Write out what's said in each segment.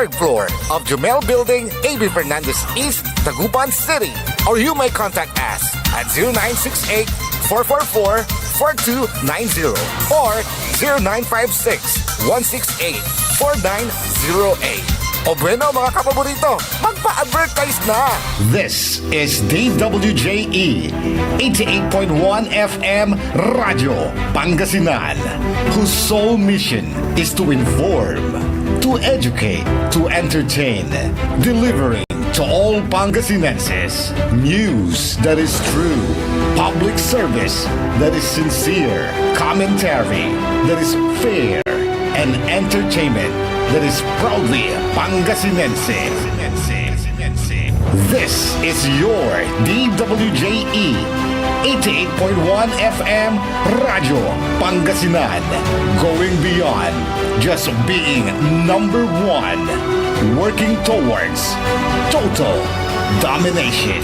3rd floor of Jumel Building, AB Fernandez East, Taguban City. Or you may contact us at 0968-444-4290 or 0956-168-4908. O bueno mga kapaborito, magpa-advertise na! This is DWJE 88.1 FM Radio Pangasinan, whose sole mission is to inform, to educate, to entertain, delivering to all Pangasinenses news that is true, public service that is sincere, commentary that is fair, and entertainment that is proudly Pangasinense. This is your DWJE 88.1 FM Radio Pangasinan, going beyond just being number one, working towards total domination.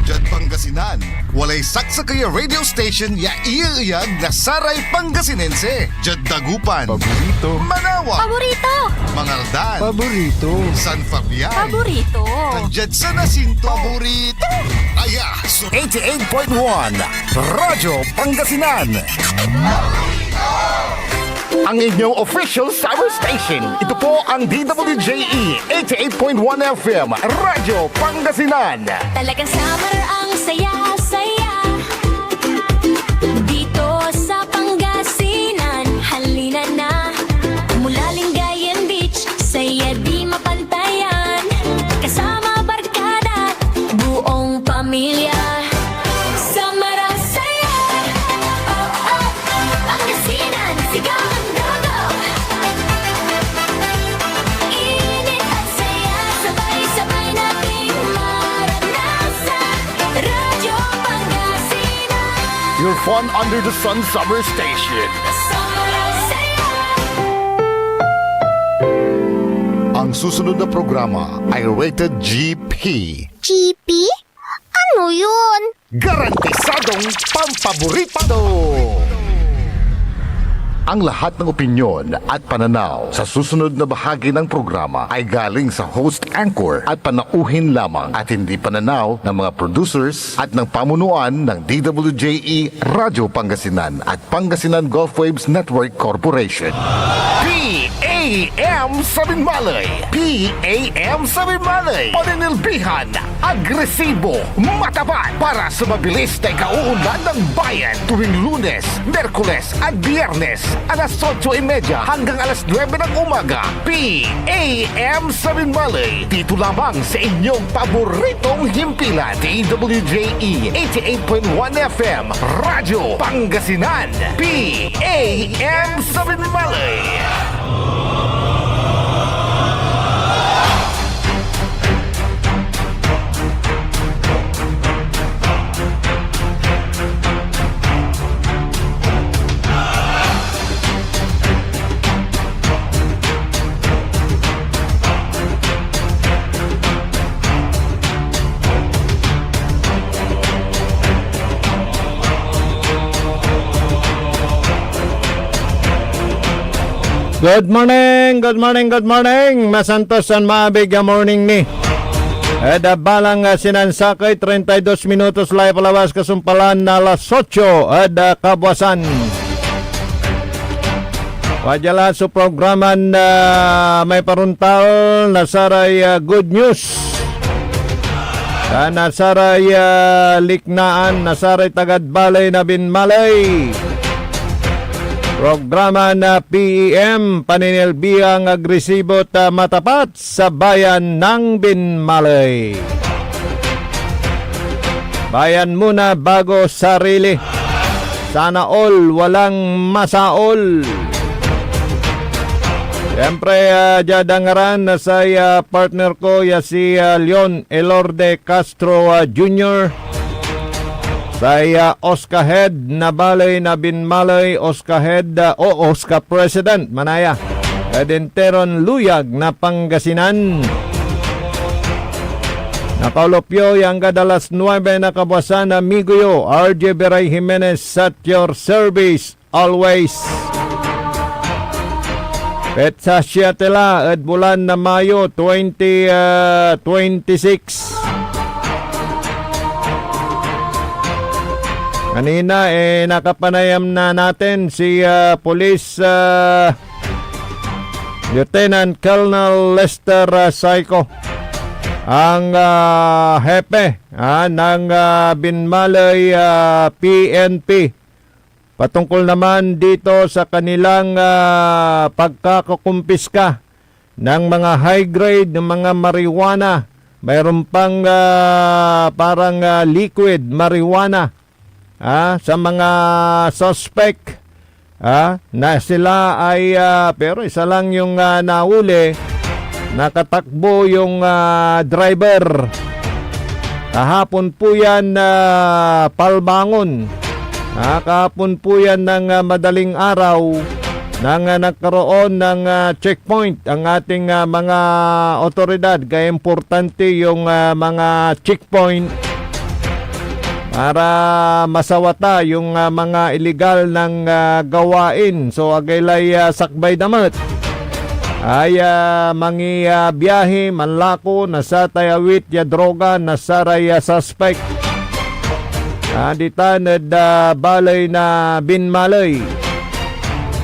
Diyan Pangasinan, walay saksa kaya radio station ya iyaiyag na saray Pangasinense. Diyan Dagupan, Paborito. Manawa, Paborito! Mangaldan, Paborito. San Fabian, Paborito! Diyan sa Nasinto, paborito. Aya, so 88.1 Radyo Pangasinan. Ang inyong official summer station. Ito po ang DWJE 88.1 FM Radyo Pangasinan. Talagang summer ang saya-saya dito sa Pangasinan. Halina na mula Lingayen Beach, saya di mapantayan. Kasama barkada, buong pamilya. Summer ang saya. Oh, oh, oh. Pangasinan, sigaw ng dodo. Init at saya, sabay-sabay nating maranasan. Radyo Pangasinan. Your fun under the sun summer station. Summer ang saya. Ang susunod na programa ay rated GP. GP? Ano yun? Garantisadong pampaborito! Ang lahat ng opinyon at pananaw sa susunod na bahagi ng programa ay galing sa host anchor at panauhin lamang at hindi pananaw ng mga producers at ng pamunuan ng DWJE Radio Pangasinan at Pangasinan Gulf Waves Network Corporation. PAM Sabinmalay! PAM Sabinmalay! Paninilbihan, agresibo, matapat para sa mabilis na ikauunlad ng bayan tuwing Lunes, Merkules at Biyernes alas 8:30 hanggang alas 9 ng umaga. PAM Sabinmalay! Dito lamang sa inyong paboritong himpilan, DWJE 88.1 FM Radyo Pangasinan. PAM Sabinmalay! Good morning, good morning, good morning. Masantos and maabig ang morning ni. Eda balang sinansakay 32 minutos live palabas kasumpalan na alas 8 eda kabuasan. Wajala sa programa na may paruntal nasaray good news. Nasaray liknaan, nasaray tagadbalay na binmalay. Programa na PEM paninilbihang agresibo at matapat sa bayan ng Binmalay. Bayan muna bago sarili. Sana all walang masaol. Siyempre, jadangaran na sa partner ko si Leon Elorde Castro Jr. Saya Oscar Head na balay na Binmalay, Oscar Head o Oscar President Manaya. Edinteron Luyag na Pangasinan. Nakaulopyo yang kadalas 9 na kabasan na Miguyo, RJ Beray Jimenez at your service always. Petsa siya tila at bulan na Mayo 2026. Kanina nakapanayam na natin si Police Lieutenant Colonel Lester Saico, ang hepe ng Binmalay PNP. Patungkol naman dito sa kanilang pagkakakumpiska ng mga high-grade ng mga marijuana. Mayroon pang parang liquid marijuana sa mga suspect na sila ay pero isa lang yung nahuli. Nakatakbo yung driver. Kahapon po yan Palbangon. Kahapon po yan ng madaling araw nang nagkaroon ng checkpoint ang ating mga otoridad. Kaya importante yung mga checkpoint para masawata yung mga illegal ng gawain. So agaylay sakbay damat ay mangi biyahe, manlako, nasatayawit ya droga, nasaray suspect. Ditanad balay na Binmalay.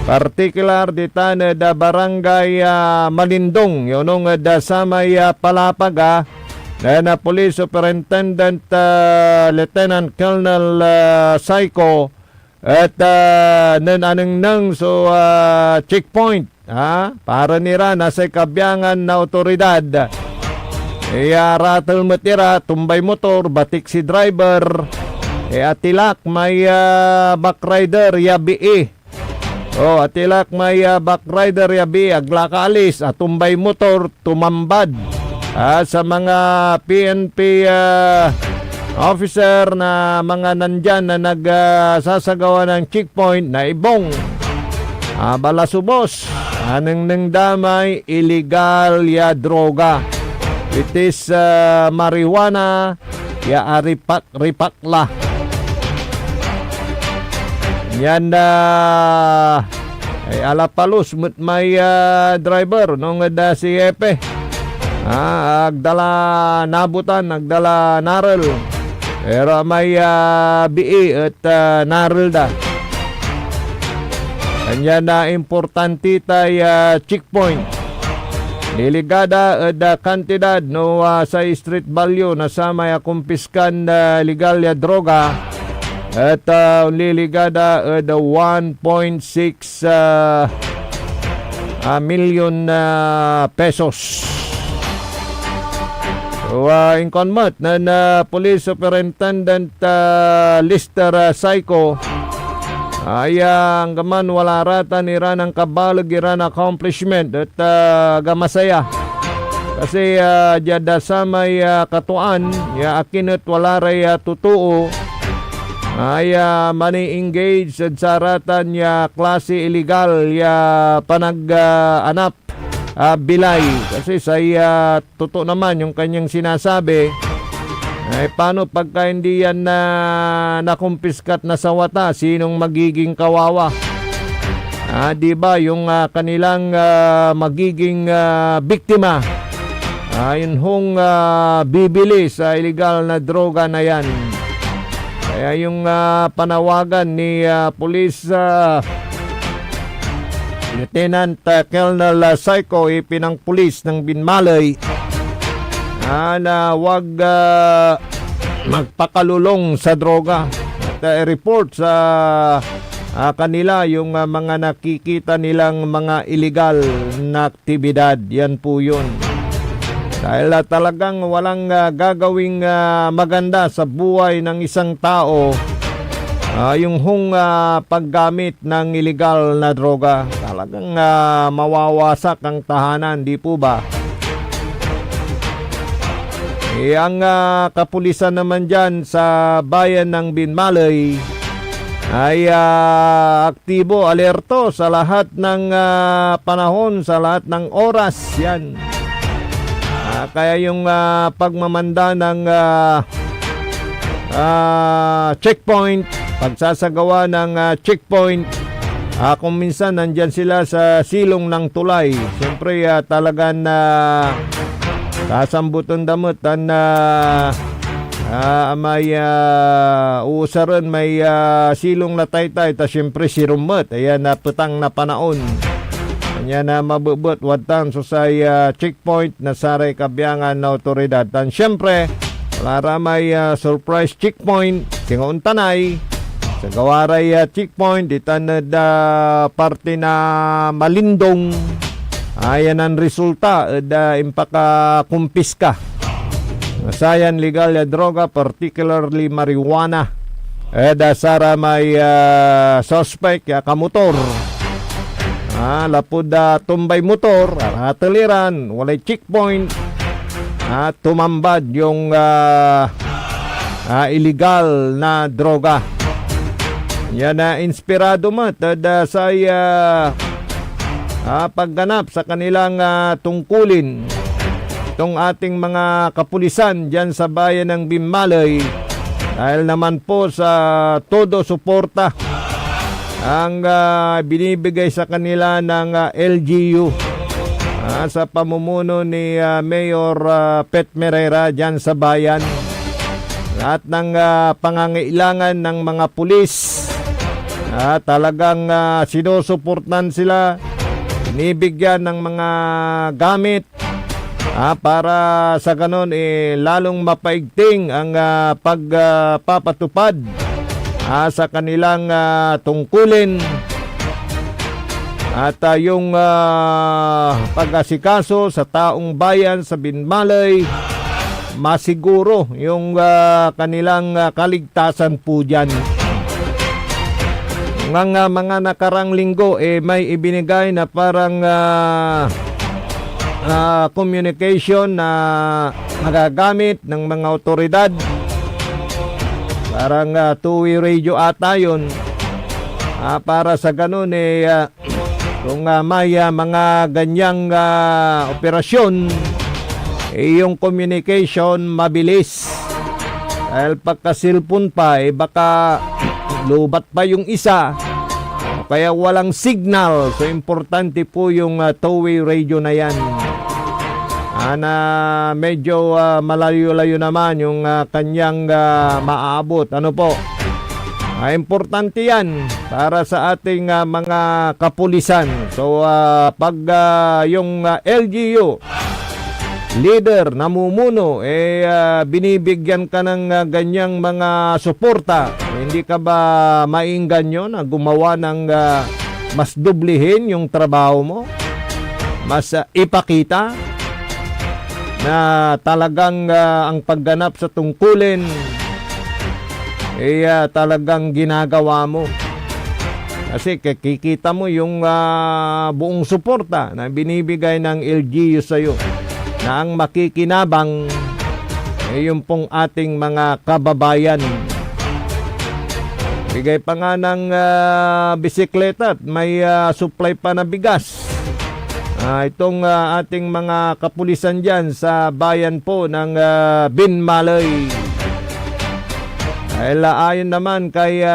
Particular ditanad barangay Malindong. Yunong samay Palapag na Police Superintendent Lieutenant Colonel Saico at nananang so checkpoint para nira nasa kabyangan na otoridad. Rattle matira, tumbay motor, batik si driver. Atilak may backrider yabi. Atilak may backrider yabi, aglakaalis, tumbay motor, tumambad. Sa mga PNP officer na mga nandyan na nagsasagawa ng checkpoint na ibong balasubos. Anong damay illegal ya droga. It is marijuana ya ripak-la. Yan ay alapalos may driver nung si Epe. Agdala nabutan, agdala narel. Pero may BI at narel da. Kanya na importante tayo checkpoint. Niligada at kantidad no sa street value na sa may kumpiskan legal ya droga. At liligada at 1.6 million pesos. So, in conmat na Police Superintendent Lester Saico ay ang gaman wala rata nira ng kabalag iran accomplishment at gamasaya. Kasi jada sa may katuan ya akinat wala ray tutuo ay mani-engage sa saratan ya klase illegal ya panag-anap bilay. Kasi sa totoo naman yung kanyang sinasabi ay paano pagka hindi yan na nakumpiskat na sawata, sinong magiging kawawa? Diba yung kanilang magiging biktima yun hong bibili sa illegal na droga na yan. Kaya yung panawagan ni Police Lieutenant Colonel Saico, ipinang pulis ng Binmalay na wag magpakalulong sa droga. At report sa kanila yung mga nakikita nilang mga illegal na aktibidad. Yan po yun. Dahil talagang walang gagawing maganda sa buhay ng isang tao yung paggamit ng illegal na droga. Talagang mawawasak ang tahanan, di po ba? Ang kapulisan naman dyan sa bayan ng Binmalay ay aktibo, alerto sa lahat ng panahon, sa lahat ng oras. Yan. Kaya yung pagmamanda ng checkpoint, pagsasagawa ng checkpoint Kung minsan nandyan sila sa silong ng tulay, siyempre talagang kasambuton damot na may uusaran, may silong na taytay, ta siyempre si rumot, ayan na petang na panaon. Kanya na mabubot watan so sa checkpoint na saray kabiyangan na otoridad. Tan siyempre, wala may surprise checkpoint, tingon tanay, sa gawaray checkpoint, ditan na parte na malindong, ayan ang resulta, impaka kumpiska. Nasayan legal droga, particularly marijuana. Sara may suspect, kamotor. Lapod tumbay motor, ateliran, walay checkpoint. Tumambad yung illegal na droga. Yan inspirado mat sa pagganap sa kanilang tungkulin. Itong ating mga kapulisan dyan sa bayan ng Bimbalay, dahil naman po sa todo suporta ang binibigay sa kanila ng LGU sa pamumuno ni Mayor Pet Merera dyan sa bayan. Lahat ng pangangailangan ng mga pulis, talagang sinusuportan sila, binibigyan ng mga gamit, para sa ganon lalong mapaigting ang pagpapatupad sa kanilang tungkulin at yung pag-asikaso sa taong bayan sa Binmalay, masiguro yung kanilang kaligtasan po dyan. Ng mga nakarang linggo may ibinigay na parang communication na magagamit ng mga otoridad. Parang two-way radio ata yun. Para sa ganun kung may mga ganyang operasyon, yung communication mabilis. Dahil pagka-cellphone pa, baka lubat pa yung isa. Kaya walang signal. So importante po yung two-way radio na yan. Na medyo malayo-layo naman yung kanyang maaabot. Ano po? Importante yan para sa ating mga kapulisan. So pag yung LGU leader, namumuno, binibigyan ka ng ganyang mga suporta, hindi ka ba maingganyo na gumawa ng mas dublihin yung trabaho mo? Mas ipakita na talagang ang pagganap sa tungkulin talagang ginagawa mo. Kasi kikita mo yung buong suporta na binibigay ng LGU sa'yo, na ang makikinabang yung pong ating mga kababayan. Bigay pa nga ng bisikleta at may supply pa na bigas. Itong ating mga kapulisan dyan sa bayan po ng Binmalay. Dahil ayon naman kay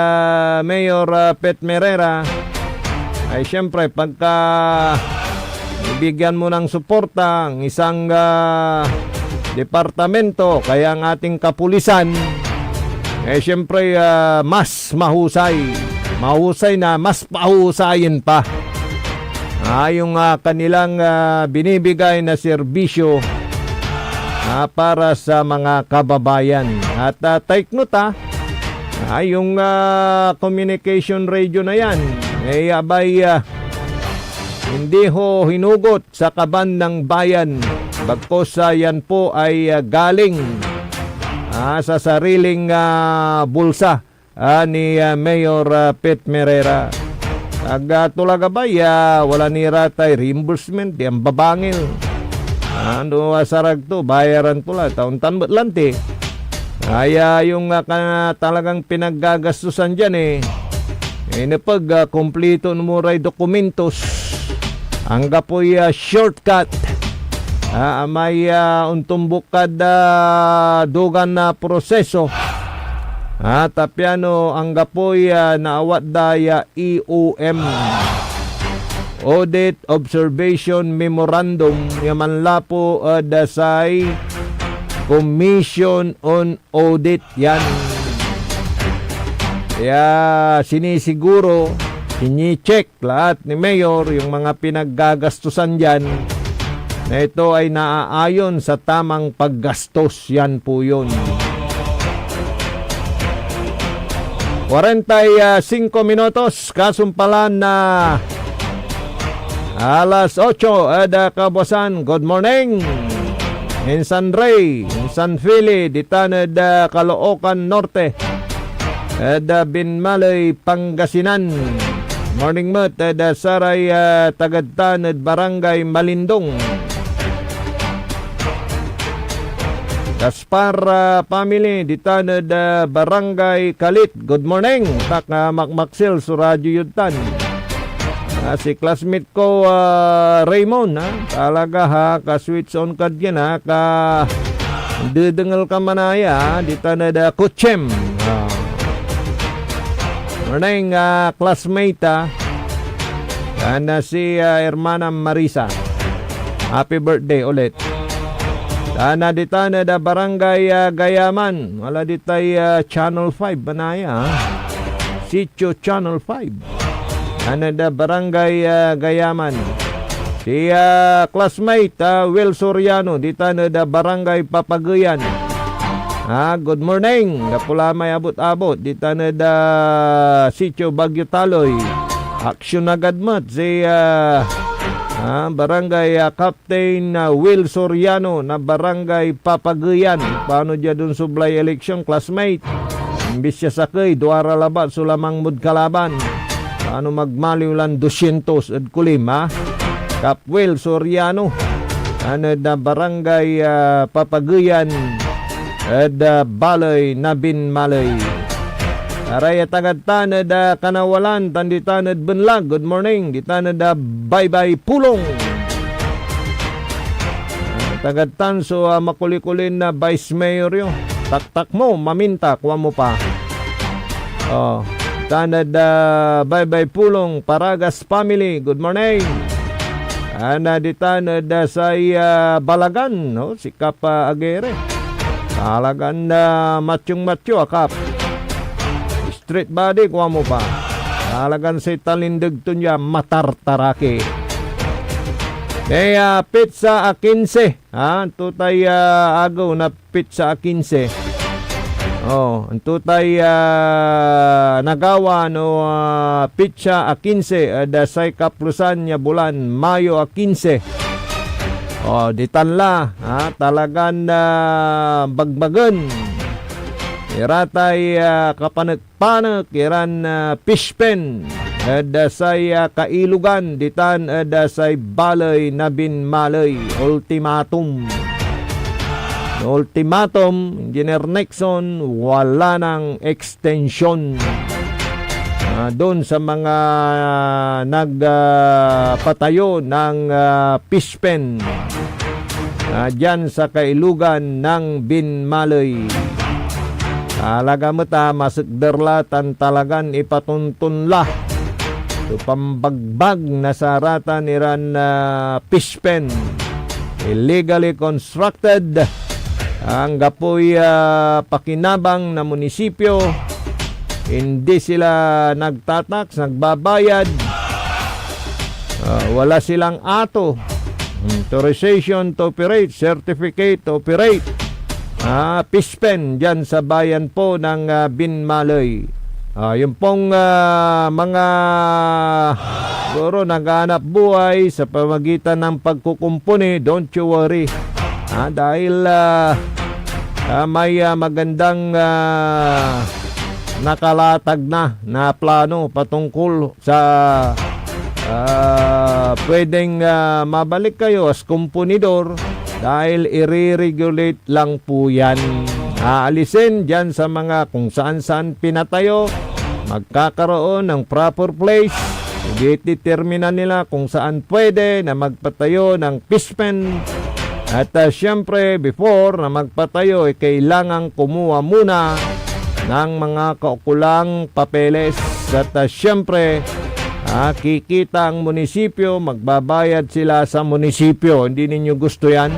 Mayor Pet Merera, ay siyempre pagka ibigyan mo ng suporta ang isang departamento, kaya ang ating kapulisan, siyempre mas mahusay na mas pahusayin pa yung kanilang binibigay na serbisyo para sa mga kababayan. At take note yung communication radio na yan abay hindi ho hinugot sa kaban ng bayan, bagkos yan po ay galing sa sariling bulsa ni Mayor Pet Merera. Tulaga ba wala ni ratay reimbursement, ang babangil. Ano sarag to, bayaran tula, taon-tan lanti. Kaya yung talagang pinaggagastusan dyan napag kumplito numuray dokumentos, hangga po'y shortcut, may untumbok kad dugan na proseso, Tapiano ang gapoy naawat daya EOM. Audit Observation Memorandum yaman lapo dasay Commission on Audit yan. Kaya sinisiguro, sini-check lahat ni Mayor yung mga pinaggagastusan dyan na ito ay naaayon sa tamang paggastos. Yan po yun. 45 minutos kasumpalan na alas 8 kabosan. Good morning in San Rey, in San Fili, ditanad Caloocan Norte, Binmalay, Pangasinan. Morning mo saray tagadtanad Barangay Malindong. Gaspar family ditanad Barangay Kalit. Good morning. Tak makmaksil sa Radyo Yudtan. Si classmate ko Raymond talaga ka-switch on ka dyan dedengal ka manaya ditanad Kuchem. Morning classmate si Hermana Marisa. Happy birthday ulit. Dana ditana da Barangay Gayaman. Wala ditay Channel 5 banaya. Sitio Channel 5. Dana da Barangay Gayaman. Si classmate Will Soriano ditana da Barangay Papagayan. Good morning. Kapula may abot-abot ditana da Sitio Bagyo Taloy. Aksyon agad mat si Barangay Captain Will Soriano na Barangay Papagayan. Paano dya dun sublay election, classmate? Imbis siya sakay, duara labat, sulamang mud kalaban. Paano magmaliw lang 200 at kulim, Cap Will Soriano. Na Barangay Papagayan at Balay Nabin Malay. Araya tagadtanad Kanawalan, tanditanad Benlag. Good morning. Ditanad Baybay Pulong. Tagadtanso makulikulin na Vice Mayor yo. Taktak mo, maminta, kuha mo pa. Tanad Baybay Pulong, Paragas family. Good morning. Ditanad say Balagan, si Kap Agere. Talagan matyo akap. Street body, kuha mo pa. Talagang si talindig to niya, matartaraki. Kaya pizza a 15. Tutay agaw na pizza a 15. Tutay nagawa no pizza a 15. Dasay kaplusan niya bulan, Mayo a 15. Ditanla. Talagang bagbagan. Iratay kapanak-panak, iran fishpen, dasay kailugan, ditan dasay Balay Nabin Malay. Ultimatum. Engineer Nixon, wala ng extension. Doon sa mga nagpatayo ng fishpen dyan sa kailugan ng Binmalay. Talaga mo masagdarlatan talagan ipatuntunla. Pambagbag na saratan iran fishpen. Illegally constructed. Ang gapoy pakinabang na munisipyo. Hindi sila nagtatax, nagbabayad. Wala silang ato. Authorization to operate, certificate to operate. Fishpen dyan sa bayan po ng Binmalay. Yung pong mga siguro naghanap buhay sa pamagitan ng pagkukumpuni, don't you worry. Dahil may magandang nakalatag na plano patungkol sa pwedeng mabalik kayo as kumpunidor. Dahil i-regulate lang po yan. Aalisin dyan sa mga kung saan-saan pinatayo. Magkakaroon ng proper place. Determinan nila kung saan pwede na magpatayo ng fishpen. At syempre, before na magpatayo, kailangan kumuha muna ng mga kaukulang papeles. At syempre, kikita ang munisipyo, magbabayad sila sa munisipyo. Hindi ninyo gusto yan?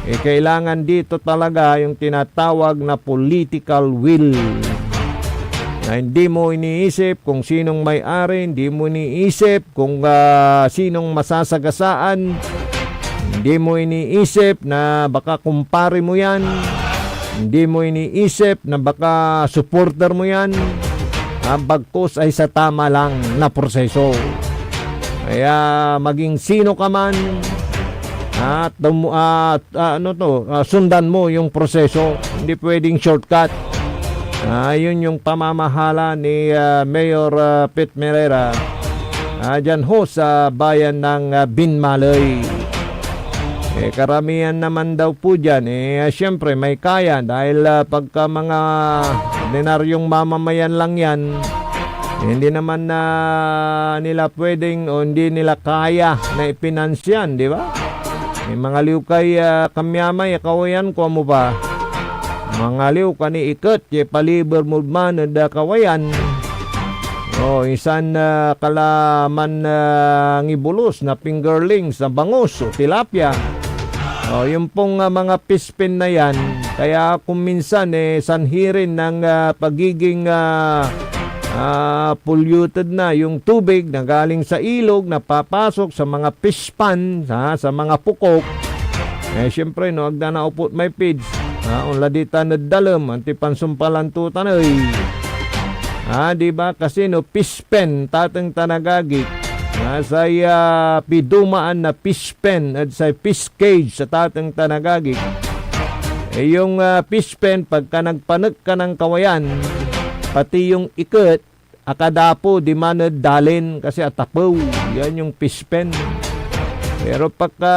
Kailangan dito talaga yung tinatawag na political will. Na hindi mo iniisip kung sinong may-ari, hindi mo iniisip kung sinong masasagasaan, hindi mo iniisip na baka kumpare mo yan, hindi mo iniisip na baka supporter mo yan, bagkus ay sa tama lang na proseso. Kaya maging sino ka man, at sundan mo yung proseso, hindi pwedeng shortcut. Yun yung pamamahala ni Mayor Pete Merera dyan ho sa bayan ng Binmalay. Karamihan naman daw po dyan, syempre may kaya dahil pagka mga ordinaryong mamamayan lang yan, hindi naman nila pwedeng o hindi nila kaya na ipinansyan, di ba? May mga liukay kamyamay, kawayan ko mo ba? Mga liw kani ikat, paliber mo man na kawayan. Isan kalaman ngibulos na fingerling sa bangus o tilapia. Yung pong mga pispin na yan, kaya kung minsan sanhirin ng pagiging polluted na yung tubig na galing sa ilog na papasok sa mga fish pond, sa mga pukok. Siyempre, agda na upot may pids. Unla di tanad dalam, anti pansumpalantutan diba? Kasi fish pen, tatang tanagagit. Sa pidumaan na fish pen at sa fish cage sa tatang tanagagit. Yung fish pen, pagka nagpanag ka ng kawayan, pati yung ikat, akadapo, di manad dalin kasi atapaw. Yan yung fish pen. Pero pagka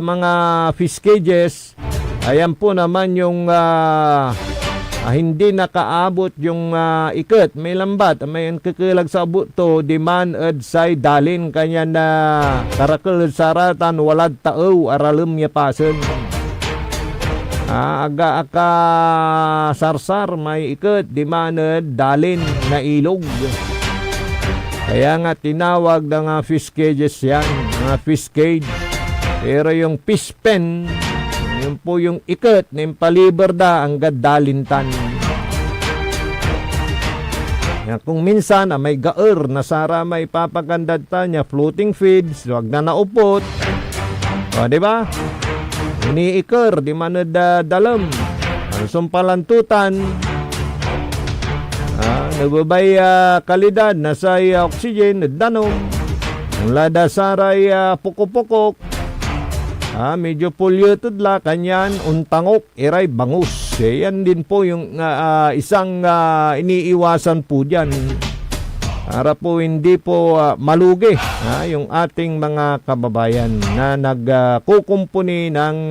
mga fish cages, ayan po naman yung hindi nakaabot yung ikat, may lambat, may kakilag sa abot to, diman at say dalin kanya na karakal saratan, walad tao, aralum niya pasen. Aga-aka sarsar, may ikat, diman at dalin na ilog. Kaya nga tinawag ng fish cages yan, mga fish cage. Pero yung fish pen, yun po yung ikat na yung paliberda ang gadalintan. Kung minsan may gaer na sara may papagandad ta niya, floating feeds, wag na naupot. Diba? Iniikar, di man na dalam. Ang sumpalantutan, nababay kalidad, nasa oxygen, danom. Ang lada saray pukupukok, medyo polluted la, kanyan, untangok, iray, bangus. Yan din po yung isang iniiwasan po dyan. Para po hindi po malugi yung ating mga kababayan na nagkukumpuni ng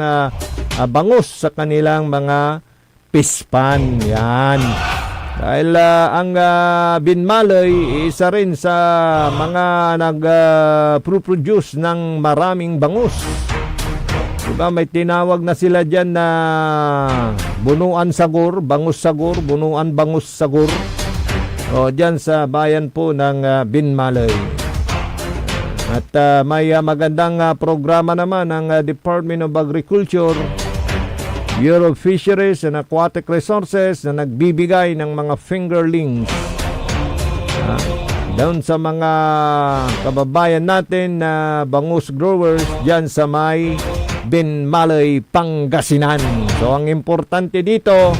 bangus sa kanilang mga pispan. Yan. Dahil ang Binmalay, isa rin sa mga nag-produce ng maraming bangus. Diba, may tinawag na sila dyan na bunuan sagur, bangus sagur, bunuan bangus sagur. Dyan sa bayan po ng Binmalay. At may magandang programa naman ng Department of Agriculture, Bureau of Fisheries and Aquatic Resources na nagbibigay ng mga fingerlings doon sa mga kababayan natin na bangus growers dyan sa may Binmalay, Pangasinan. So ang importante dito,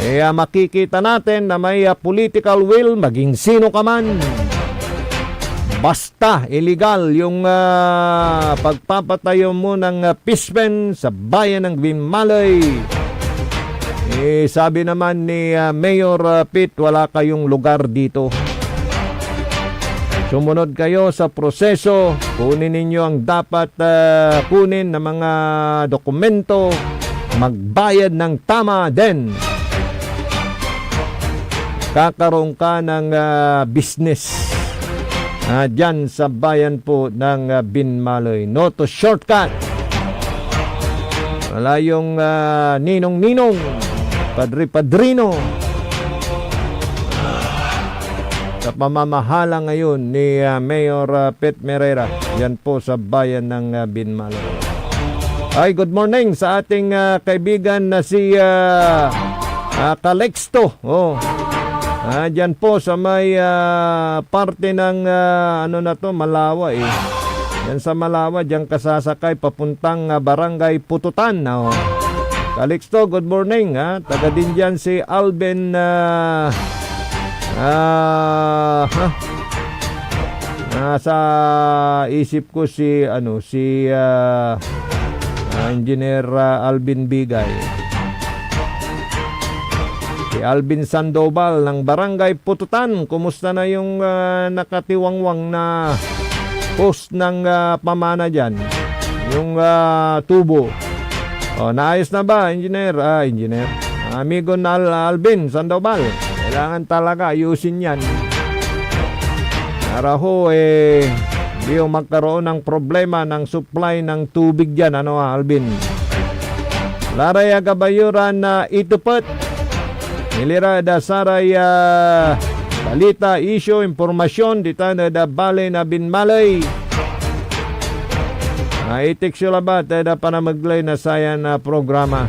makikita natin na may political will, maging sino ka man. Basta illegal yung pagpapatayo mo ng fishpen sa bayan ng Binmalay. Sabi naman ni Mayor Pete, wala kayong lugar dito. Sumunod kayo sa proseso, kunin ninyo ang dapat kunin na mga dokumento, magbayad ng tama din. Kakaroon ka ng business dyan sa bayan po ng Binmalay. No to shortcut. Wala yung ninong-ninong, padri-padrino, pamamahala ngayon ni Mayor Pet Merera yan po sa bayan ng Binmalay. Ay, good morning sa ating kaibigan na si Calixto. Diyan po sa may parte ng ano na to, Malawa eh. Yan sa Malawa, diyan kasasakay papuntang Barangay Pututan. Calixto, good morning. Taga din dyan si Alvin nasa isip ko si Engineer Alvin Bigay. Si Alvin Sandoval ng Barangay Pututan. Kumusta na yung nakatiwangwang na post ng pamana dyan? Yung tubo. Naayos na ba, Engineer? Engineer. Amigo na Alvin Sandoval. Kailangan talaga ayusin yan. Para ho, di ho magkaroon ng problema ng supply ng tubig dyan. Alvin? Laray agabayuran na itupot. Nilira da saray balita, issue, informasyon dita na da balay na Binmalay. Itik sila ba da panamaglay na sayan na programa.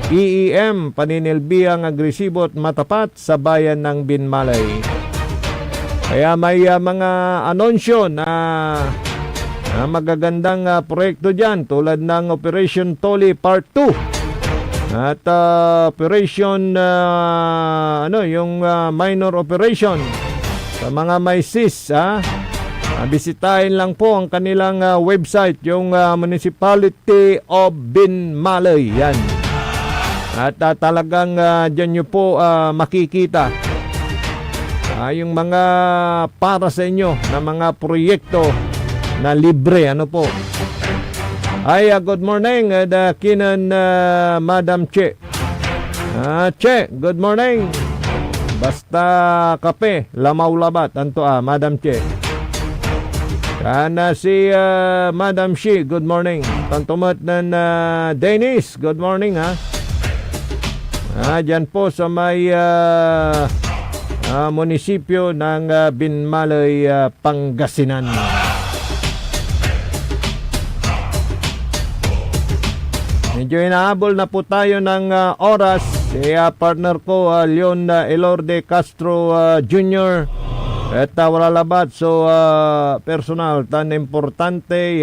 PEM, paninilbihang agresibo at matapat sa bayan ng Binmalay. Kaya may mga anunsyo na magagandang proyekto dyan tulad ng Operation Toli Part 2 at Operation yung minor operation sa mga may sis. Bisitahin lang po ang kanilang website, yung Municipality of Binmalay. Yan. At talagang dyan nyo po makikita yung mga para sa inyo na mga proyekto na libre. Ay, good morning, kinan Madam Che. Che, good morning. Basta kape, lamaw-labat. Madam Che. Kana si Madam Shi, good morning. Tantumat ng Dennis, good morning dyan po sa may munisipyo ng Binmalay, Pangasinan. Medyo inaabol na po tayo ng oras. Partner ko, Leon Elorde Castro Jr. At wala labat. So, personal, tan importante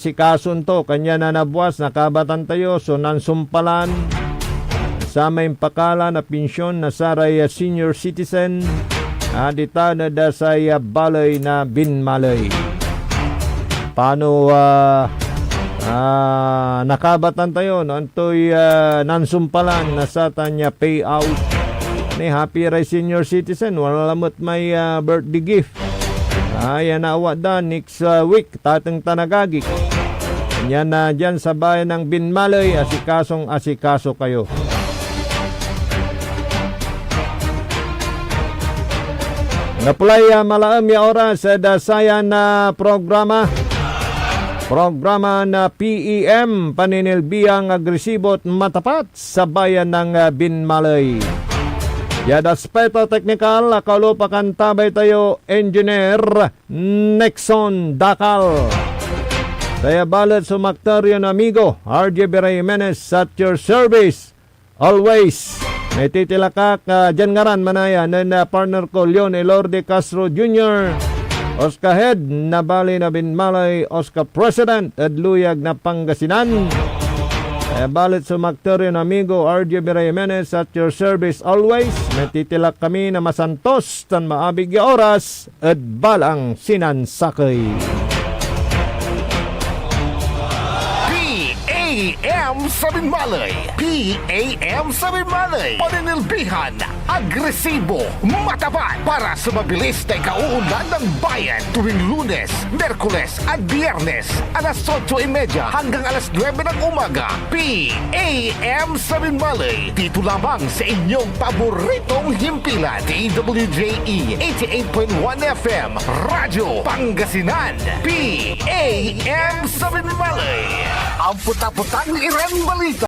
si kasun to. Kanya na nabuwas, nakabatan tayo. So, nansumpalan sa may pakala na pensyon na saray senior citizen. Dita na da sa balay na Binmalay. Paano nakabatan tayo antoy nansumpalan na sa tanya payout ni happy ray senior citizen wala lamot may birthday gift yan awa da next week tatang tanagagik yan na dyan sa bayan ng Binmalay. Asikaso kayo. Napulay malaam ya oras sa dasayan na programa na PEM, paninilbihang agresibo at matapat sa bayan ng Binmalay. Yada aspeto teknikal, kalupakan tabay tayo, Engineer Nexon Dakal. Saya balat sumaktaryo na amigo, RJ Jimenez at your service. Always. May titilakak dyan ngaran manaya na partner ko, Leon Elorde Castro Jr., Oscar Head na bali na Binmalay, Oscar President at Luyag na Pangasinan. Balit sumaktoryo na amigo RJ Jimenez at your service always. Natitilak kami na masantos tan maabig ya oras at balang sinansakay. PAM sa Binmalay. PAM sa Binmalay. Paninilbihan, agresibo, matapat para sa mabilis na ikauunlad ng bayan tuwing Lunes, Merkules at Biyernes alas 8:30 hanggang alas 9 ng umaga. PAM sa Binmalay. Dito lamang sa inyong paboritong himpilan. DWJE 88.1 FM Radyo Pangasinan. PAM sa Binmalay. Ang puta-putang Iran Balita.